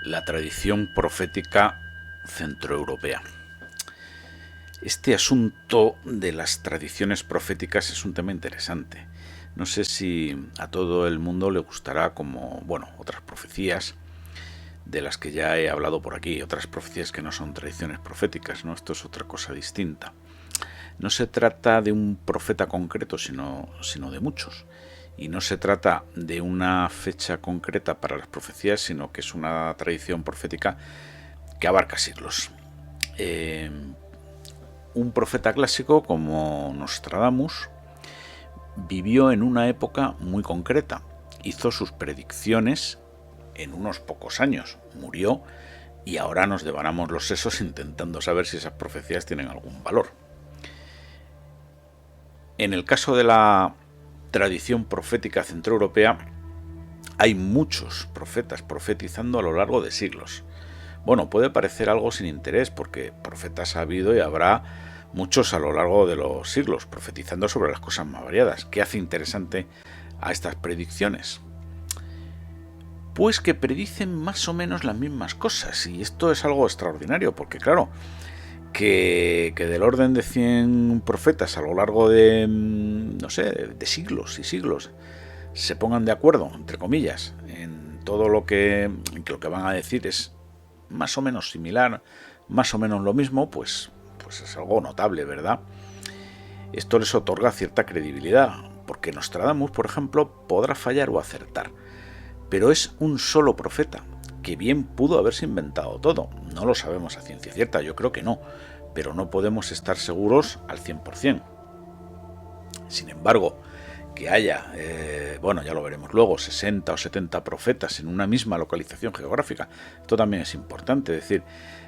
la tradición profética centroeuropea. Este asunto de las tradiciones proféticas es un tema interesante. No sé si a todo el mundo le gustará como, otras profecías de las que ya he hablado por aquí, otras profecías que no son tradiciones proféticas, ¿no? Esto es otra cosa distinta. No se trata de un profeta concreto, sino de muchos. Y no se trata de una fecha concreta para las profecías, sino que es una tradición profética que abarca siglos. Un profeta clásico como Nostradamus vivió en una época muy concreta, hizo sus predicciones en unos pocos años, murió y ahora nos devanamos los sesos intentando saber si esas profecías tienen algún valor. En el caso de la tradición profética centroeuropea, hay muchos profetas profetizando a lo largo de siglos. Bueno, puede parecer algo sin interés, porque profetas ha habido y habrá muchos a lo largo de los siglos, profetizando sobre las cosas más variadas. ¿Qué hace interesante a estas predicciones? Pues que predicen más o menos las mismas cosas, y esto es algo extraordinario, porque claro, que del orden de 100 profetas a lo largo de, de siglos y siglos, se pongan de acuerdo, entre comillas, en todo lo que van a decir es más o menos similar, más o menos lo mismo, pues es algo notable, ¿verdad? Esto les otorga cierta credibilidad, porque Nostradamus, por ejemplo, podrá fallar o acertar, pero es un solo profeta, que bien pudo haberse inventado todo. No lo sabemos a ciencia cierta, yo creo que no, pero no podemos estar seguros al 100%. Sin embargo, que haya, ya lo veremos luego, 60 o 70 profetas en una misma localización geográfica, esto también es importante, es decir,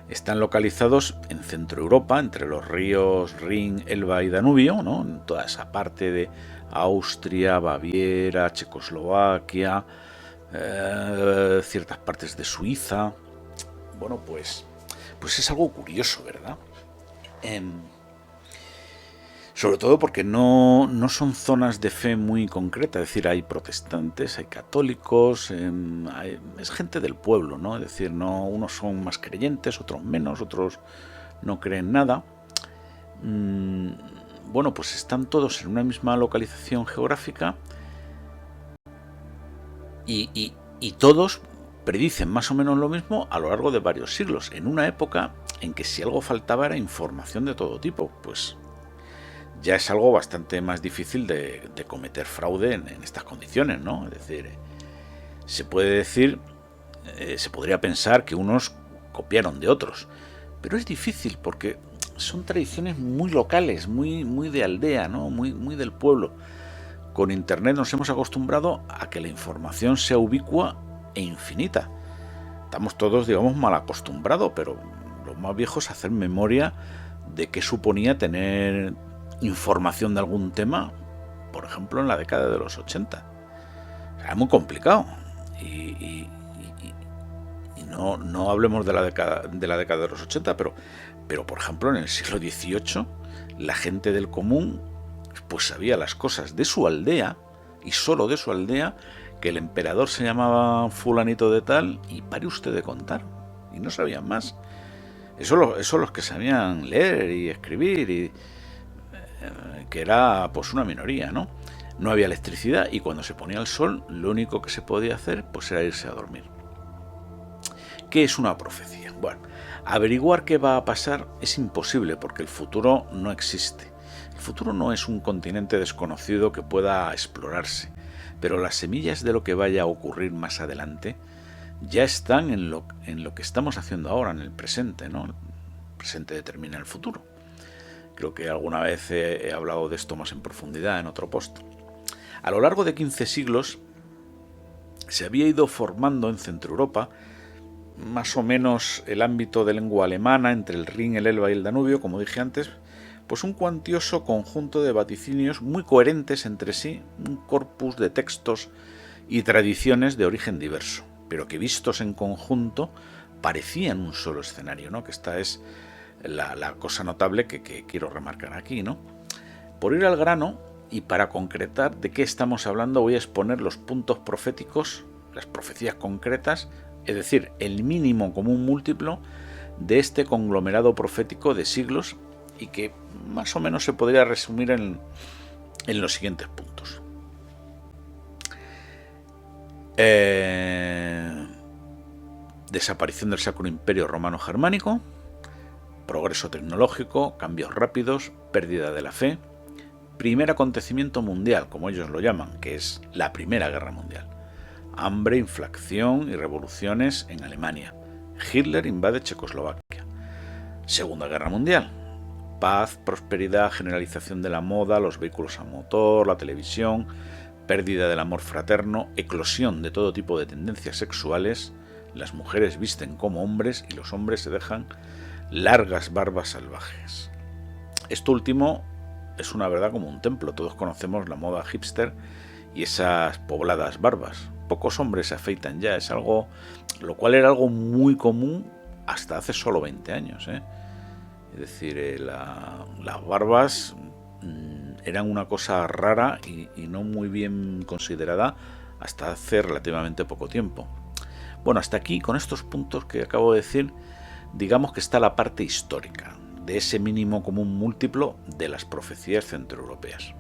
están localizados en Centroeuropa, entre los ríos Rin, Elba y Danubio, ¿no? En toda esa parte de Austria, Baviera, Checoslovaquia, ciertas partes de Suiza. Bueno, pues es algo curioso, ¿verdad? Sobre todo porque no son zonas de fe muy concretas, es decir, hay protestantes, hay católicos, es gente del pueblo, ¿no? Es decir, no, unos son más creyentes, otros menos, otros no creen nada. Pues están todos en una misma localización geográfica y todos predicen más o menos lo mismo a lo largo de varios siglos, en una época en que si algo faltaba era información de todo tipo, pues ya es algo bastante más difícil de cometer fraude en estas condiciones, ¿no? Es decir, se podría pensar que unos copiaron de otros, pero es difícil porque son tradiciones muy locales, muy de aldea, ¿no? Muy del pueblo. Con Internet nos hemos acostumbrado a que la información sea ubicua e infinita. Estamos todos, mal acostumbrados, pero los más viejos hacen memoria de qué suponía tener información de algún tema, por ejemplo, en la década de los 80. Era muy complicado. Y no hablemos de la década de los 80, pero por ejemplo, en el siglo XVIII, la gente del común pues sabía las cosas de su aldea, y solo de su aldea, que el emperador se llamaba fulanito de tal, y pare usted de contar, y no sabían más. Eso los que sabían leer y escribir, y que era pues una minoría, ¿no? No había electricidad, y cuando se ponía el sol, lo único que se podía hacer pues era irse a dormir. ¿Qué es una profecía? Bueno, averiguar qué va a pasar es imposible, porque el futuro no existe. El futuro no es un continente desconocido que pueda explorarse, pero las semillas de lo que vaya a ocurrir más adelante ya están en lo que estamos haciendo ahora, en el presente, ¿no? El presente determina el futuro. Creo que alguna vez he hablado de esto más en profundidad en otro post. A lo largo de 15 siglos se había ido formando en Centroeuropa más o menos el ámbito de lengua alemana entre el Rin, el Elba y el Danubio, como dije antes, pues un cuantioso conjunto de vaticinios muy coherentes entre sí, un corpus de textos y tradiciones de origen diverso, pero que vistos en conjunto parecían un solo escenario, ¿no? Que esta es la cosa notable que quiero remarcar aquí, ¿no? Por ir al grano y para concretar de qué estamos hablando, voy a exponer los puntos proféticos, las profecías concretas, es decir, el mínimo común múltiplo de este conglomerado profético de siglos y que más o menos se podría resumir en los siguientes puntos. Desaparición del Sacro Imperio Romano-Germánico, progreso tecnológico, cambios rápidos, pérdida de la fe, primer acontecimiento mundial, como ellos lo llaman, que es la Primera Guerra Mundial, hambre, inflación y revoluciones en Alemania, Hitler invade Checoslovaquia, Segunda Guerra Mundial, paz, prosperidad, generalización de la moda, los vehículos a motor, la televisión, pérdida del amor fraterno, eclosión de todo tipo de tendencias sexuales, las mujeres visten como hombres y los hombres se dejan largas barbas salvajes. Esto último es una verdad como un templo. Todos conocemos la moda hipster y esas pobladas barbas. Pocos hombres se afeitan ya, es algo, lo cual era algo muy común hasta hace solo 20 años. Es decir, las barbas eran una cosa rara y no muy bien considerada hasta hace relativamente poco tiempo. Bueno, hasta aquí, con estos puntos que acabo de decir, digamos que está la parte histórica de ese mínimo común múltiplo de las profecías centroeuropeas.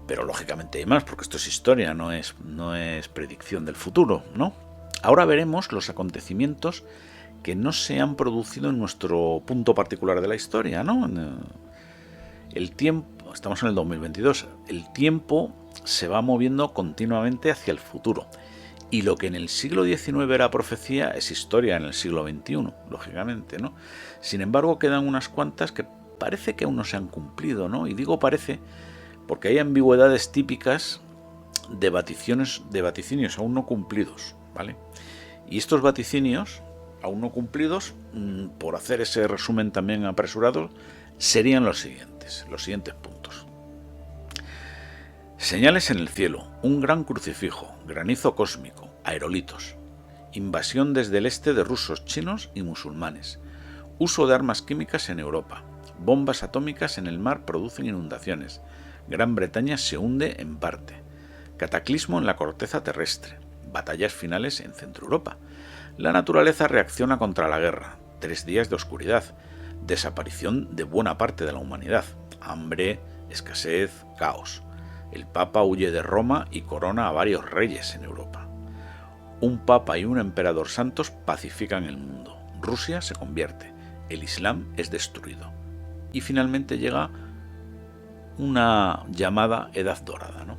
Pero lógicamente hay más, porque esto es historia, no es predicción del futuro, ¿no? Ahora veremos los acontecimientos que no se han producido en nuestro punto particular de la historia, ¿no? El tiempo, estamos en el 2022, el tiempo se va moviendo continuamente hacia el futuro. Y lo que en el siglo XIX era profecía es historia en el siglo XXI, lógicamente, ¿no? Sin embargo, quedan unas cuantas que parece que aún no se han cumplido, ¿no? Y digo parece porque hay ambigüedades típicas de vaticinios aún no cumplidos, ¿vale? Y estos vaticinios aún no cumplidos, por hacer ese resumen también apresurado, serían los siguientes puntos. Señales en el cielo, un gran crucifijo, granizo cósmico, aerolitos, invasión desde el este de rusos, chinos y musulmanes, uso de armas químicas en Europa, bombas atómicas en el mar producen inundaciones, Gran Bretaña se hunde en parte, cataclismo en la corteza terrestre, batallas finales en Centro Europa, la naturaleza reacciona contra la guerra, 3 días de oscuridad, desaparición de buena parte de la humanidad, hambre, escasez, caos. El Papa huye de Roma y corona a varios reyes en Europa. Un Papa y un emperador santos pacifican el mundo. Rusia se convierte. El Islam es destruido. Y finalmente llega una llamada Edad Dorada, ¿no?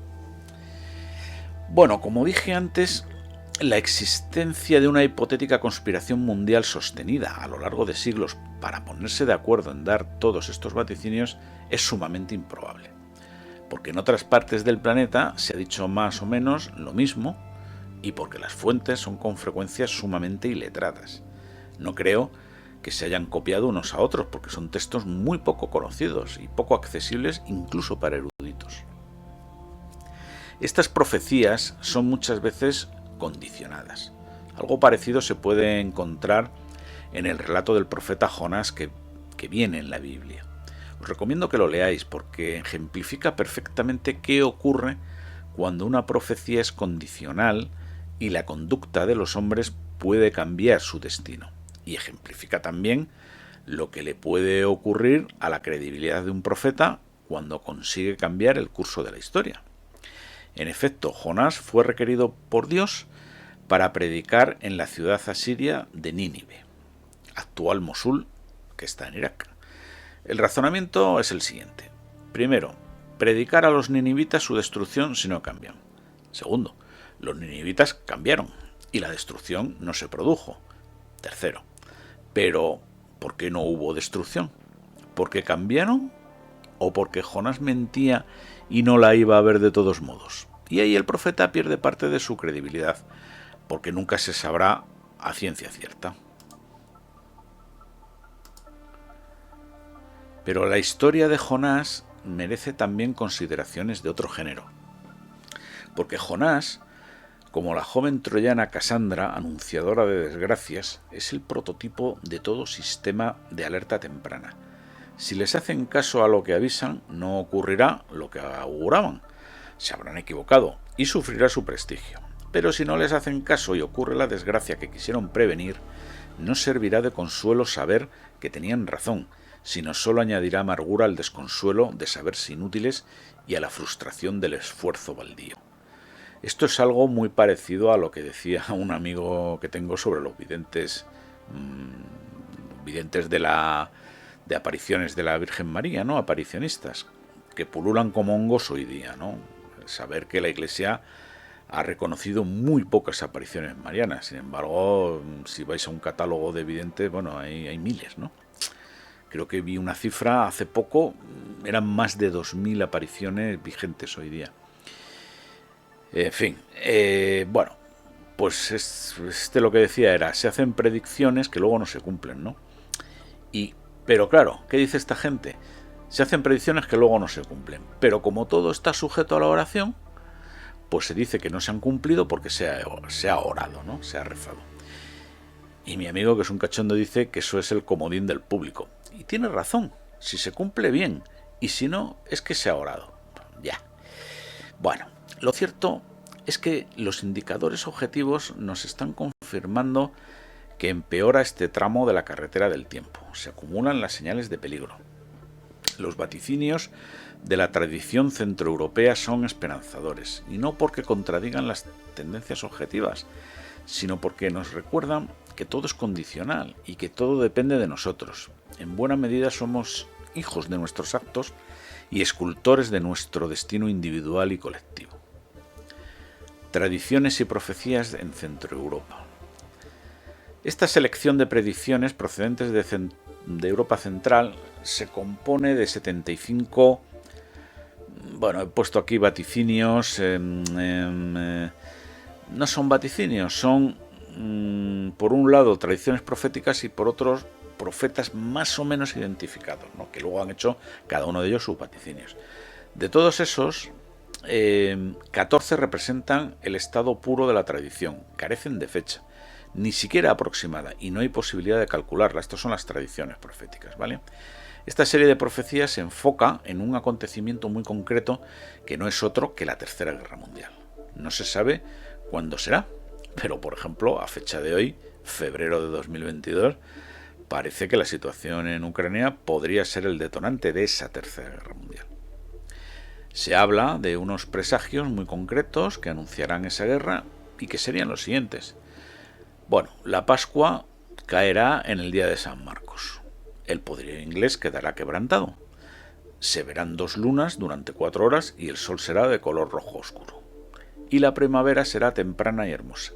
Bueno, como dije antes, la existencia de una hipotética conspiración mundial sostenida a lo largo de siglos para ponerse de acuerdo en dar todos estos vaticinios es sumamente improbable. Porque en otras partes del planeta se ha dicho más o menos lo mismo y porque las fuentes son con frecuencia sumamente iletradas. No creo que se hayan copiado unos a otros porque son textos muy poco conocidos y poco accesibles incluso para eruditos. Estas profecías son muchas veces condicionadas. Algo parecido se puede encontrar en el relato del profeta Jonás que viene en la Biblia. Os recomiendo que lo leáis porque ejemplifica perfectamente qué ocurre cuando una profecía es condicional y la conducta de los hombres puede cambiar su destino. Y ejemplifica también lo que le puede ocurrir a la credibilidad de un profeta cuando consigue cambiar el curso de la historia. En efecto, Jonás fue requerido por Dios para predicar en la ciudad asiria de Nínive, actual Mosul, que está en Irak. El razonamiento es el siguiente. Primero, predicar a los ninivitas su destrucción si no cambian. Segundo, los ninivitas cambiaron y la destrucción no se produjo. Tercero, pero ¿por qué no hubo destrucción? ¿Porque cambiaron o porque Jonás mentía y no la iba a ver de todos modos? Y ahí el profeta pierde parte de su credibilidad, porque nunca se sabrá a ciencia cierta. Pero la historia de Jonás merece también consideraciones de otro género. Porque Jonás, como la joven troyana Casandra, anunciadora de desgracias, es el prototipo de todo sistema de alerta temprana. Si les hacen caso a lo que avisan, no ocurrirá lo que auguraban. Se habrán equivocado y sufrirá su prestigio. Pero si no les hacen caso y ocurre la desgracia que quisieron prevenir, no servirá de consuelo saber que tenían razón, sino solo añadirá amargura al desconsuelo de saberse inútiles y a la frustración del esfuerzo baldío. Esto es algo muy parecido a lo que decía un amigo que tengo sobre los videntes, videntes de apariciones de la Virgen María, ¿no? Aparicionistas, que pululan como hongos hoy día, ¿no? Saber que la Iglesia ha reconocido muy pocas apariciones marianas. Sin embargo, si vais a un catálogo de videntes, bueno, hay miles, ¿no? Creo que vi una cifra hace poco, eran más de 2000 apariciones vigentes hoy día. En fin, bueno, pues lo que decía era, se hacen predicciones que luego no se cumplen, ¿no? Pero claro, ¿qué dice esta gente? Se hacen predicciones que luego no se cumplen, pero como todo está sujeto a la oración, pues se dice que no se han cumplido porque se ha orado, ¿no? Se ha rezado. Y mi amigo, que es un cachondo, dice que eso es el comodín del público. Y tiene razón, si se cumple bien, y si no, es que se ha orado. Ya. Bueno, lo cierto es que los indicadores objetivos nos están confirmando que empeora este tramo de la carretera del tiempo. Se acumulan las señales de peligro. Los vaticinios de la tradición centroeuropea son esperanzadores, y no porque contradigan las tendencias objetivas, sino porque nos recuerdan que todo es condicional y que todo depende de nosotros. En buena medida somos hijos de nuestros actos y escultores de nuestro destino individual y colectivo. Tradiciones y profecías en Centroeuropa. Esta selección de predicciones procedentes de Europa Central se compone de 75, bueno, he puesto aquí vaticinios, no son vaticinios, son por un lado tradiciones proféticas y por otros profetas más o menos identificados, ¿no? Que luego han hecho cada uno de ellos sus vaticinios. De todos esos, 14 representan el estado puro de la tradición, carecen de fecha, ni siquiera aproximada, y no hay posibilidad de calcularla. Estas son las tradiciones proféticas, ¿vale? Esta serie de profecías se enfoca en un acontecimiento muy concreto que no es otro que la Tercera Guerra Mundial. No se sabe cuándo será, pero por ejemplo, a fecha de hoy, febrero de 2022, parece que la situación en Ucrania podría ser el detonante de esa Tercera Guerra Mundial. Se habla de unos presagios muy concretos que anunciarán esa guerra y que serían los siguientes. Bueno, la Pascua caerá en el día de San Marcos. El poderío inglés quedará quebrantado. Se verán 2 lunas durante 4 horas y el sol será de color rojo oscuro. Y la primavera será temprana y hermosa.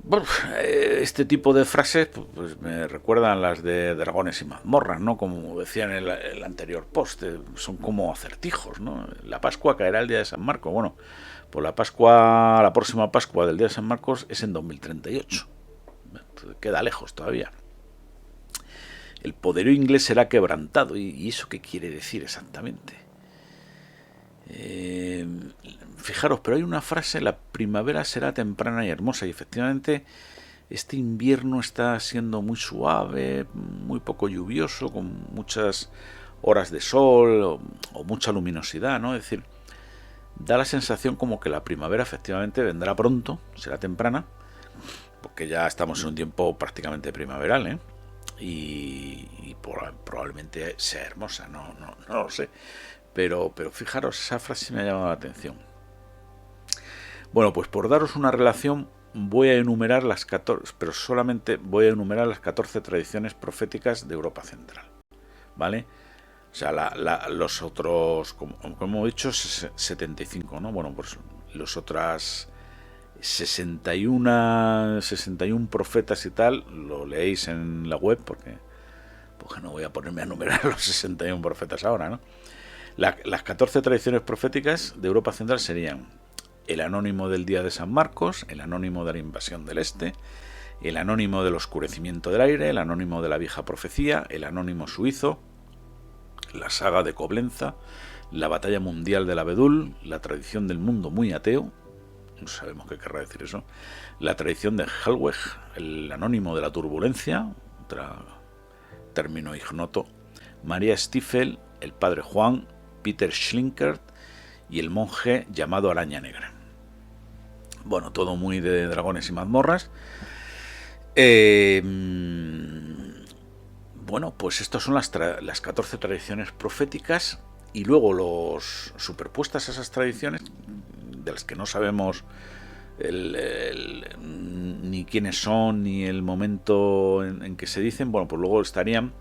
Bueno, este tipo de frases pues me recuerdan las de Dragones y mazmorras, ¿no? Como decía en el anterior post, son como acertijos, ¿no? La Pascua caerá el día de San Marcos. Bueno, pues la próxima Pascua del día de San Marcos es en 2038. Queda lejos todavía. El poderío inglés será quebrantado. ¿Y eso qué quiere decir exactamente? Fijaros, pero hay una frase, la primavera será temprana y hermosa, y efectivamente este invierno está siendo muy suave, muy poco lluvioso, con muchas horas de sol o mucha luminosidad, ¿no? Es decir, da la sensación como que la primavera efectivamente vendrá pronto, será temprana, porque ya estamos en un tiempo prácticamente primaveral, ¿eh? Y probablemente sea hermosa, no lo sé. Pero fijaros, esa frase me ha llamado la atención. Bueno, pues por daros una relación voy a enumerar las 14, pero solamente voy a enumerar las 14 tradiciones proféticas de Europa Central, ¿vale? O sea, los otros, como hemos dicho, 75, ¿no? Bueno, pues los otras 61 profetas y tal, lo leéis en la web, porque no voy a ponerme a enumerar los 61 profetas ahora, ¿no? Las 14 tradiciones proféticas de Europa Central serían el anónimo del día de San Marcos, el anónimo de la invasión del Este, el anónimo del oscurecimiento del aire, el anónimo de la vieja profecía, el anónimo suizo, la saga de Coblenza, la batalla mundial del Abedul, la tradición del mundo muy ateo, no sabemos qué querrá decir eso, la tradición de Helweg, el anónimo de la turbulencia, otro término ignoto, María Stiefel, el padre Juan, Peter Schlinkert y el monje llamado Araña Negra. Bueno, todo muy de dragones y mazmorras. Bueno, pues estas son las 14 tradiciones proféticas, y luego los superpuestas a esas tradiciones, de las que no sabemos ni quiénes son, ni el momento en que se dicen. Bueno, pues luego estarían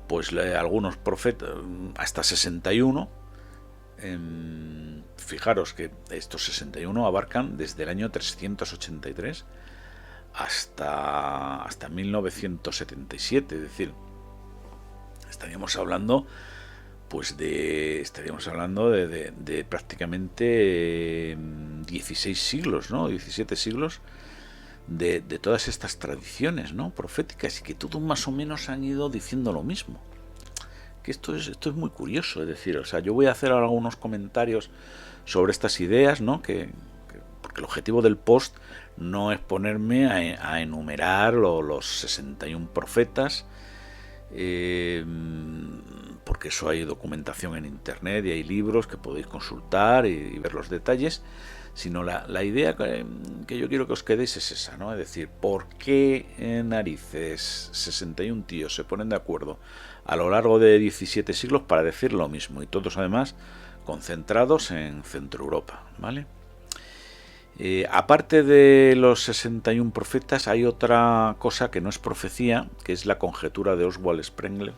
pues algunos profetas, hasta 61. Fijaros que estos 61 abarcan desde el año 383 hasta 1977, es decir, estaríamos hablando de prácticamente 16 siglos, ¿no? 17 siglos de todas estas tradiciones, ¿no?, proféticas, y que todos más o menos han ido diciendo lo mismo. Que esto es muy curioso, es decir, o sea, yo voy a hacer ahora algunos comentarios sobre estas ideas, ¿no?, porque el objetivo del post no es ponerme a enumerar los 61 profetas, porque eso hay documentación en internet y hay libros que podéis consultar y ver los detalles, sino la idea que yo quiero que os quedéis es esa, ¿no? Es decir, ¿por qué narices 61 tíos se ponen de acuerdo a lo largo de 17 siglos para decir lo mismo, y todos además concentrados en Centro Europa, ¿vale? Aparte de los 61 profetas, hay otra cosa que no es profecía, que es la conjetura de Oswald Spengler,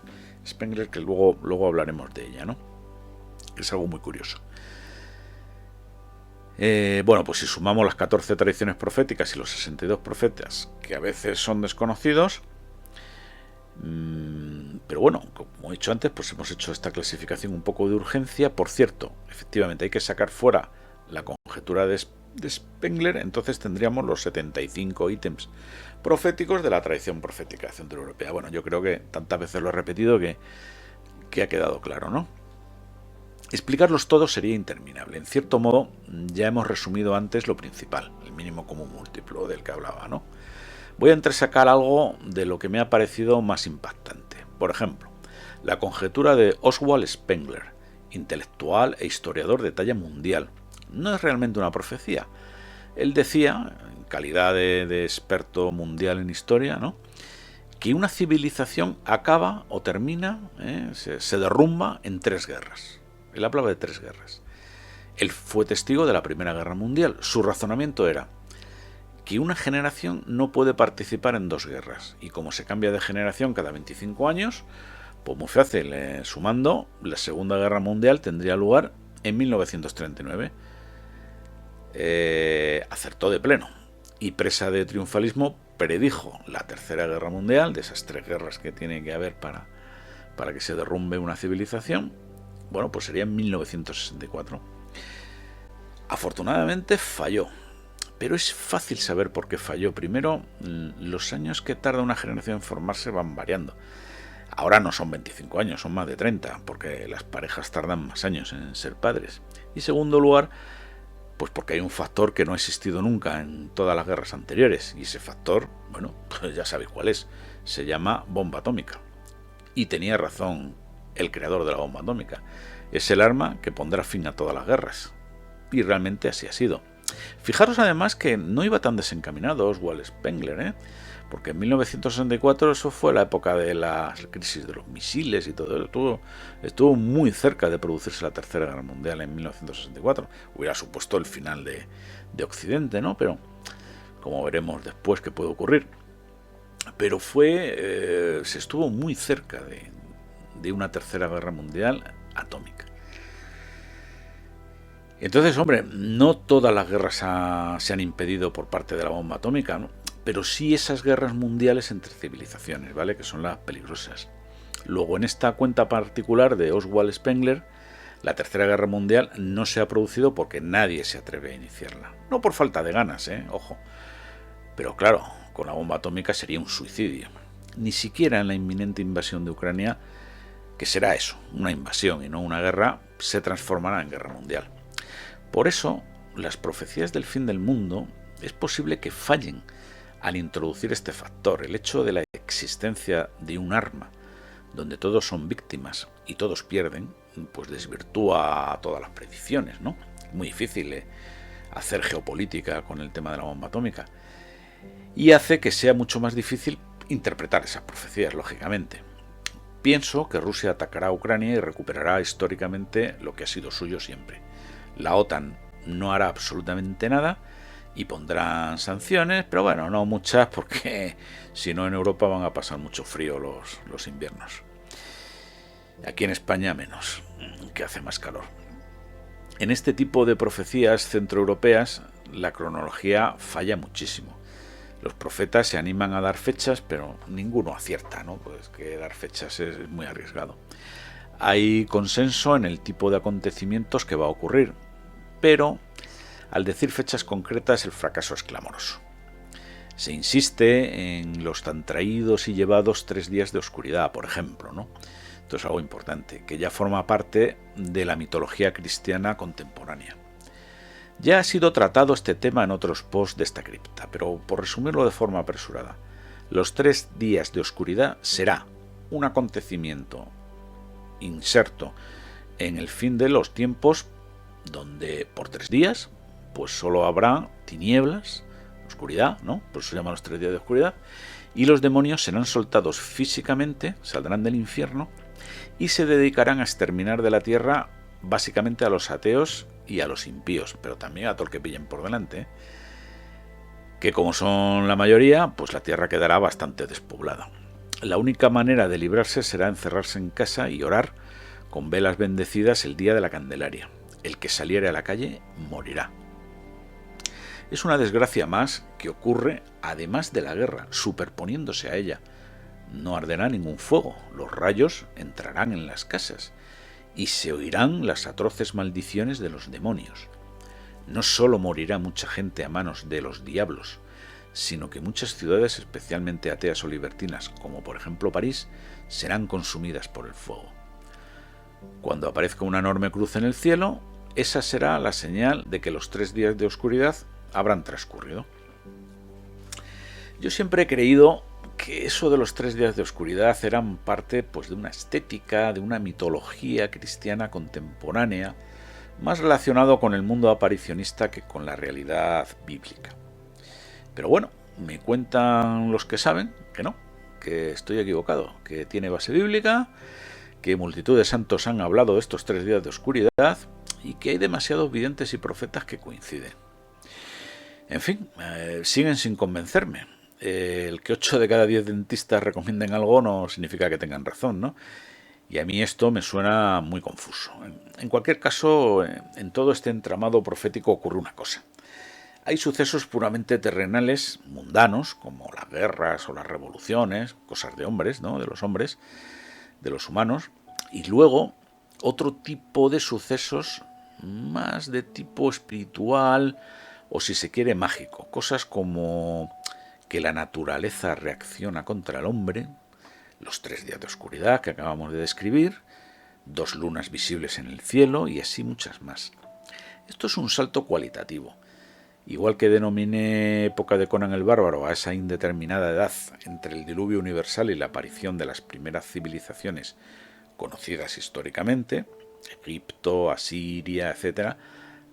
que luego hablaremos de ella, ¿no? Es algo muy curioso. Bueno, pues si sumamos las 14 tradiciones proféticas y los 62 profetas, que a veces son desconocidos, pero bueno, como he dicho antes, pues hemos hecho esta clasificación un poco de urgencia. Por cierto, efectivamente hay que sacar fuera la conjetura de Spengler, entonces tendríamos los 75 ítems proféticos de la tradición profética centroeuropea. Bueno, yo creo que tantas veces lo he repetido que ha quedado claro, ¿no? Explicarlos todos sería interminable. En cierto modo, ya hemos resumido antes lo principal, el mínimo común múltiplo del que hablaba, ¿no? Voy a entresacar algo de lo que me ha parecido más impactante. Por ejemplo, la conjetura de Oswald Spengler, intelectual e historiador de talla mundial. No es realmente una profecía. Él decía, en calidad de experto mundial en historia, ¿no?, que una civilización acaba o termina, se derrumba en 3 guerras. Él hablaba de 3 guerras. Él fue testigo de la Primera Guerra Mundial. Su razonamiento era que una generación no puede participar en 2 guerras. Y como se cambia de generación cada 25 años, pues muy fácil, sumando, la Segunda Guerra Mundial tendría lugar en 1939. Acertó de pleno. Y presa de triunfalismo, predijo la Tercera Guerra Mundial, de esas 3 guerras que tiene que haber para que se derrumbe una civilización. Bueno, pues sería en 1964. Afortunadamente falló, pero es fácil saber por qué falló. Primero, los años que tarda una generación en formarse van variando. Ahora no son 25 años, son más de 30, porque las parejas tardan más años en ser padres. Y segundo lugar, pues porque hay un factor que no ha existido nunca en todas las guerras anteriores, y ese factor, bueno, pues ya sabéis cuál es, se llama bomba atómica. Y tenía razón el creador de la bomba atómica. Es el arma que pondrá fin a todas las guerras. Y realmente así ha sido. Fijaros además que no iba tan desencaminado Oswald Spengler, porque en 1964 eso fue la época de la crisis de los misiles y todo eso. Estuvo muy cerca de producirse la Tercera Guerra Mundial en 1964. Hubiera supuesto el final de Occidente, ¿no? Pero como veremos después qué puede ocurrir. Pero se estuvo muy cerca de una Tercera Guerra Mundial atómica. Entonces, hombre, no todas las guerras se han impedido por parte de la bomba atómica, ¿no?, pero sí esas guerras mundiales entre civilizaciones, ¿vale?, que son las peligrosas. Luego, en esta cuenta particular de Oswald Spengler, la Tercera Guerra Mundial no se ha producido porque nadie se atreve a iniciarla. No por falta de ganas, ojo. Pero claro, con la bomba atómica sería un suicidio. Ni siquiera en la inminente invasión de Ucrania, que será eso, una invasión y no una guerra, se transformará en guerra mundial. Por eso, las profecías del fin del mundo es posible que fallen al introducir este factor, el hecho de la existencia de un arma donde todos son víctimas y todos pierden, pues desvirtúa todas las predicciones, ¿no? Muy difícil hacer geopolítica con el tema de la bomba atómica. Y hace que sea mucho más difícil interpretar esas profecías, lógicamente. Pienso que Rusia atacará a Ucrania y recuperará históricamente lo que ha sido suyo siempre. La OTAN no hará absolutamente nada y pondrán sanciones, pero bueno, no muchas, porque si no en Europa van a pasar mucho frío los inviernos. Aquí en España menos, que hace más calor. En este tipo de profecías centroeuropeas la cronología falla muchísimo. Los profetas se animan a dar fechas, pero ninguno acierta, ¿no? Pues que dar fechas es muy arriesgado. Hay consenso en el tipo de acontecimientos que va a ocurrir, pero al decir fechas concretas el fracaso es clamoroso. Se insiste en los tan traídos y llevados 3 días de oscuridad, por ejemplo, ¿no? Esto es algo importante, que ya forma parte de la mitología cristiana contemporánea. Ya ha sido tratado este tema en otros posts de esta cripta, pero por resumirlo de forma apresurada, los 3 días de oscuridad será un acontecimiento inserto en el fin de los tiempos, donde por 3 días pues solo habrá tinieblas, oscuridad, ¿no? Por eso se llaman los 3 días de oscuridad, y los demonios serán soltados físicamente, saldrán del infierno y se dedicarán a exterminar de la tierra básicamente a los ateos y a los impíos, pero también a todo el que pillen por delante, que como son la mayoría, pues la tierra quedará bastante despoblada. La única manera de librarse será encerrarse en casa y orar con velas bendecidas el día de la Candelaria. El que saliere a la calle morirá. Es una desgracia más que ocurre además de la guerra, superponiéndose a ella. No arderá ningún fuego, los rayos entrarán en las casas y se oirán las atroces maldiciones de los demonios. No solo morirá mucha gente a manos de los diablos, sino que muchas ciudades, especialmente ateas o libertinas, como por ejemplo París, serán consumidas por el fuego. Cuando aparezca una enorme cruz en el cielo, esa será la señal de que los 3 días de oscuridad habrán transcurrido. Yo siempre he creído que eso de los 3 días de oscuridad eran parte pues, de una estética, de una mitología cristiana contemporánea, más relacionado con el mundo aparicionista que con la realidad bíblica. Pero bueno, me cuentan los que saben que no, que estoy equivocado, que tiene base bíblica, que multitud de santos han hablado de estos 3 días de oscuridad y que hay demasiados videntes y profetas que coinciden. En fin, siguen sin convencerme. El que 8 de cada 10 dentistas recomienden algo no significa que tengan razón, ¿no? Y a mí esto me suena muy confuso. En cualquier caso, en todo este entramado profético ocurre una cosa. Hay sucesos puramente terrenales, mundanos, como las guerras o las revoluciones, cosas de hombres, ¿no? De los hombres, de los humanos, y luego otro tipo de sucesos más de tipo espiritual o, si se quiere, mágico. Cosas como que la naturaleza reacciona contra el hombre, los 3 días de oscuridad que acabamos de describir, 2 lunas visibles en el cielo y así muchas más. Esto es un salto cualitativo. Igual que denominé época de Conan el Bárbaro a esa indeterminada edad entre el diluvio universal y la aparición de las primeras civilizaciones conocidas históricamente, Egipto, Asiria, etc.,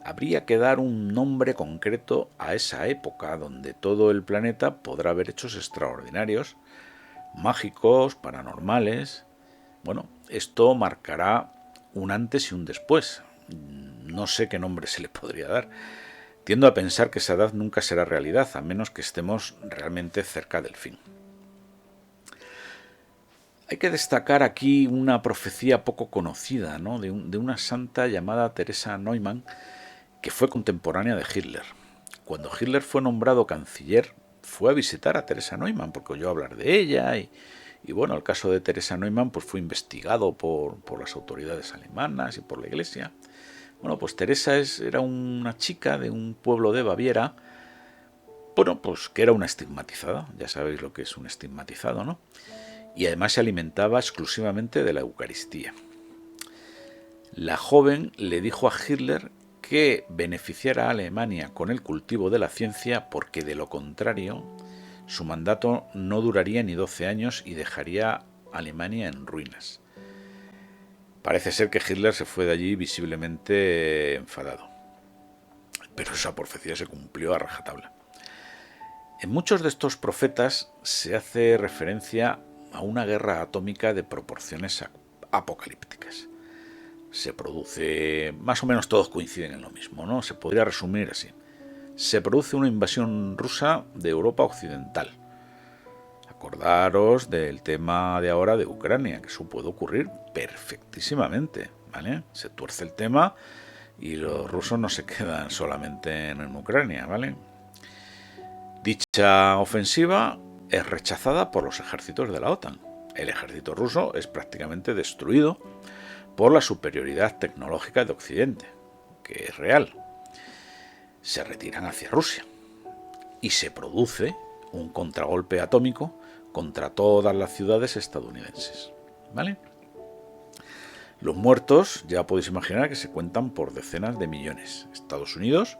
habría que dar un nombre concreto a esa época donde todo el planeta podrá ver hechos extraordinarios, mágicos, paranormales. Bueno, esto marcará un antes y un después. No sé qué nombre se le podría dar. Tiendo a pensar que esa edad nunca será realidad, a menos que estemos realmente cerca del fin. Hay que destacar aquí una profecía poco conocida, ¿no? de una santa llamada Teresa Neumann, que fue contemporánea de Hitler. Cuando Hitler fue nombrado canciller, fue a visitar a Teresa Neumann, porque oyó hablar de ella, y bueno, el caso de Teresa Neumann pues, fue investigado por las autoridades alemanas y por la Iglesia. Bueno, pues Teresa era una chica de un pueblo de Baviera, bueno, pues que era una estigmatizada, ya sabéis lo que es un estigmatizado, ¿no? Y además se alimentaba exclusivamente de la Eucaristía. La joven le dijo a Hitler que beneficiara a Alemania con el cultivo de la ciencia porque de lo contrario su mandato no duraría ni 12 años y dejaría a Alemania en ruinas. Parece ser que Hitler se fue de allí visiblemente enfadado. Pero pero esa profecía se cumplió a rajatabla. En muchos de estos profetas se hace referencia a una guerra atómica de proporciones apocalípticas. Se produce, más o menos todos coinciden en lo mismo, ¿no? Se podría resumir así. Se produce una invasión rusa de Europa occidental. Acordaros del tema de ahora de Ucrania, que eso puede ocurrir perfectísimamente, ¿vale? Se tuerce el tema y los rusos no se quedan solamente en Ucrania, ¿vale? Dicha ofensiva es rechazada por los ejércitos de la OTAN. El ejército ruso es prácticamente destruido por la superioridad tecnológica de Occidente, que es real. Se retiran hacia Rusia y se produce un contragolpe atómico contra todas las ciudades estadounidenses, ¿vale? Los muertos ya podéis imaginar que se cuentan por decenas de millones. Estados Unidos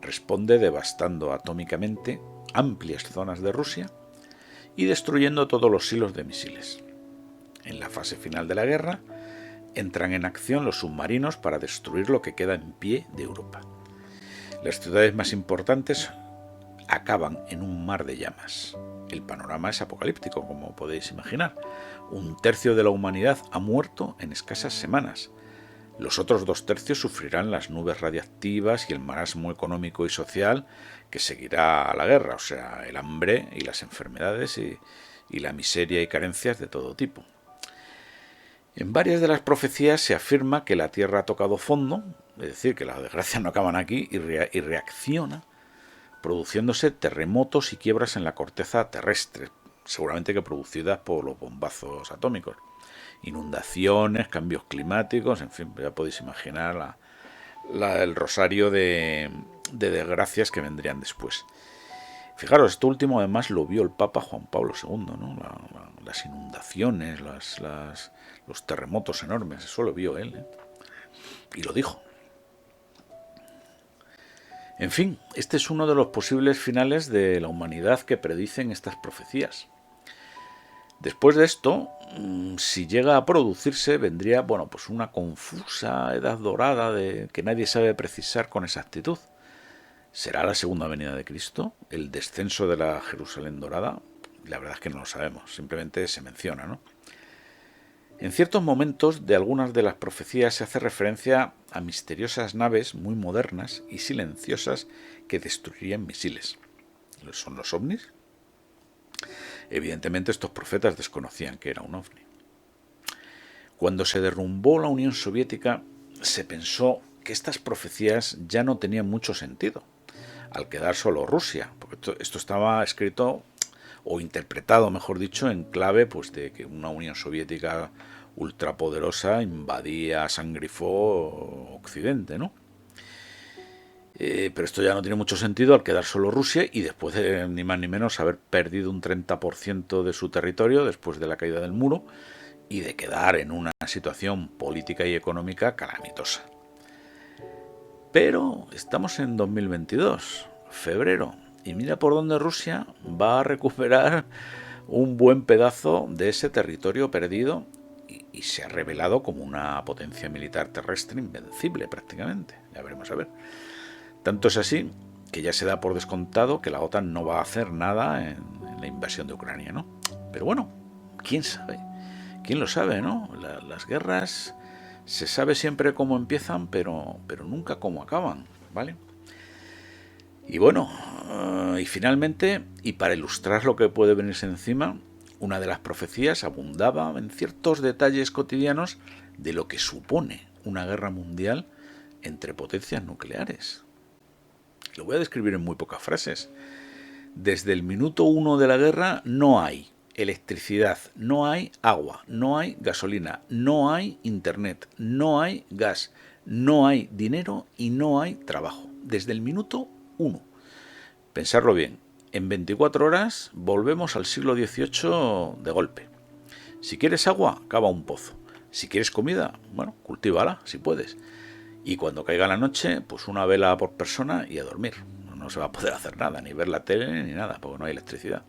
responde devastando atómicamente amplias zonas de Rusia y destruyendo todos los silos de misiles. En la fase final de la guerra entran en acción los submarinos para destruir lo que queda en pie de Europa. Las ciudades más importantes acaban en un mar de llamas. El panorama es apocalíptico, como podéis imaginar. Un tercio de la humanidad ha muerto en escasas semanas. Los otros 2/3 sufrirán las nubes radiactivas y el marasmo económico y social que seguirá a la guerra, o sea, el hambre y las enfermedades y la miseria y carencias de todo tipo. En varias de las profecías se afirma que la Tierra ha tocado fondo, es decir, que las desgracias no acaban aquí, y reacciona, produciéndose terremotos y quiebras en la corteza terrestre, seguramente que producidas por los bombazos atómicos. Inundaciones, cambios climáticos, en fin, ya podéis imaginar el rosario de desgracias que vendrían después. Fijaros, esto último además lo vio el Papa Juan Pablo II, ¿no? Las inundaciones, los terremotos enormes, eso lo vio él, ¿eh? Y lo dijo. En fin, este es uno de los posibles finales de la humanidad que predicen estas profecías. Después de esto, si llega a producirse, vendría, bueno, pues una confusa edad dorada de que nadie sabe precisar con exactitud. ¿Será la segunda venida de Cristo? ¿El descenso de la Jerusalén dorada? La verdad es que no lo sabemos, simplemente se menciona, ¿no? En ciertos momentos de algunas de las profecías se hace referencia a misteriosas naves muy modernas y silenciosas que destruirían misiles. ¿Son los ovnis? Evidentemente estos profetas desconocían que era un ovni. Cuando se derrumbó la Unión Soviética, se pensó que estas profecías ya no tenían mucho sentido, al quedar solo Rusia, porque esto estaba escrito o interpretado, mejor dicho, en clave pues de que una Unión Soviética ultrapoderosa invadía a sangrifó Occidente, ¿no? Pero esto ya no tiene mucho sentido al quedar solo Rusia y después de ni más ni menos haber perdido un 30% de su territorio después de la caída del muro y de quedar en una situación política y económica calamitosa. Pero estamos en 2022, febrero, y mira por dónde Rusia va a recuperar un buen pedazo de ese territorio perdido y se ha revelado como una potencia militar terrestre invencible prácticamente. Ya veremos a ver. Tanto es así que ya se da por descontado que la OTAN no va a hacer nada en la invasión de Ucrania, ¿no? Pero bueno, ¿quién sabe? ¿Quién lo sabe, no? Las guerras se sabe siempre cómo empiezan, pero nunca cómo acaban, ¿vale? Y bueno, y finalmente, y para ilustrar lo que puede venirse encima, una de las profecías abundaba en ciertos detalles cotidianos de lo que supone una guerra mundial entre potencias nucleares. Lo voy a describir en muy pocas frases. Desde el minuto 1 de la guerra no hay electricidad, no hay agua, no hay gasolina, no hay internet, no hay gas, no hay dinero y no hay trabajo. Desde el minuto 1. Pensarlo bien. En 24 horas volvemos al siglo XVIII de golpe. Si quieres agua, cava un pozo. Si quieres comida, bueno, cultívala, si puedes. Y cuando caiga la noche, pues una vela por persona y a dormir. No se va a poder hacer nada, ni ver la tele ni nada, porque no hay electricidad.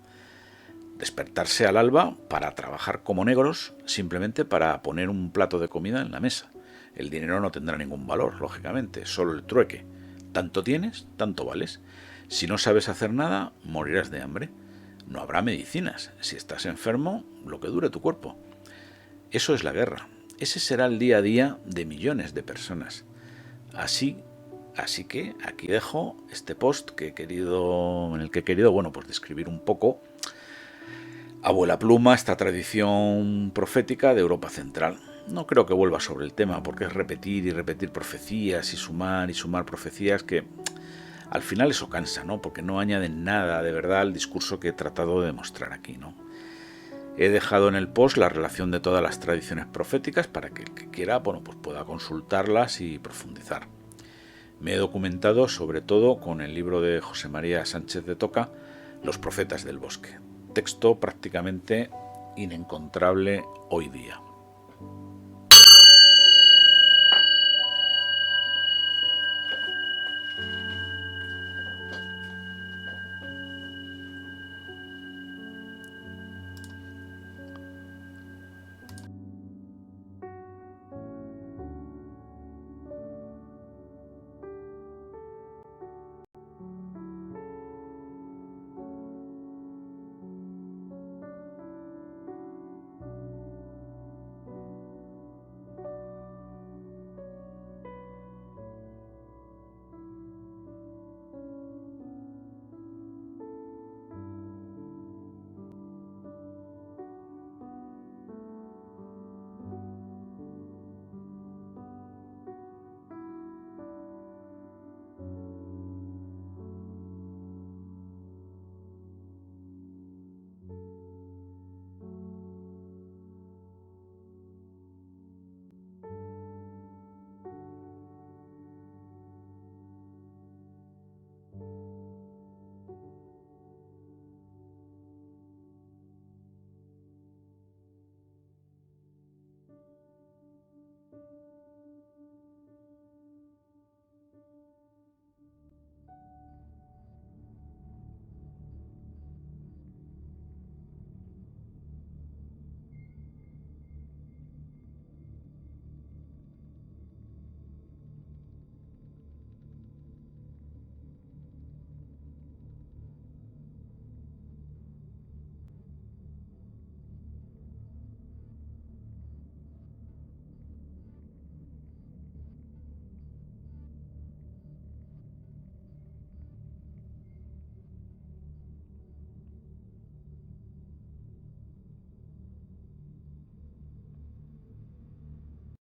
Despertarse al alba para trabajar como negros, simplemente para poner un plato de comida en la mesa. El dinero no tendrá ningún valor, lógicamente, solo el trueque. Tanto tienes, tanto vales. Si no sabes hacer nada, morirás de hambre. No habrá medicinas. Si estás enfermo, lo que dure tu cuerpo. Eso es la guerra. Ese será el día a día de millones de personas. Así que aquí dejo este post en el que he querido, bueno, pues describir un poco a vuela pluma esta tradición profética de Europa Central. No creo que vuelva sobre el tema, porque es repetir y repetir profecías y sumar profecías que al final eso cansa, ¿no? Porque no añaden nada de verdad al discurso que he tratado de demostrar aquí, ¿no? He dejado en el post la relación de todas las tradiciones proféticas para que el que quiera, bueno, pues pueda consultarlas y profundizar. Me he documentado sobre todo con el libro de José María Sánchez de Toca, Los profetas del bosque, texto prácticamente inencontrable hoy día.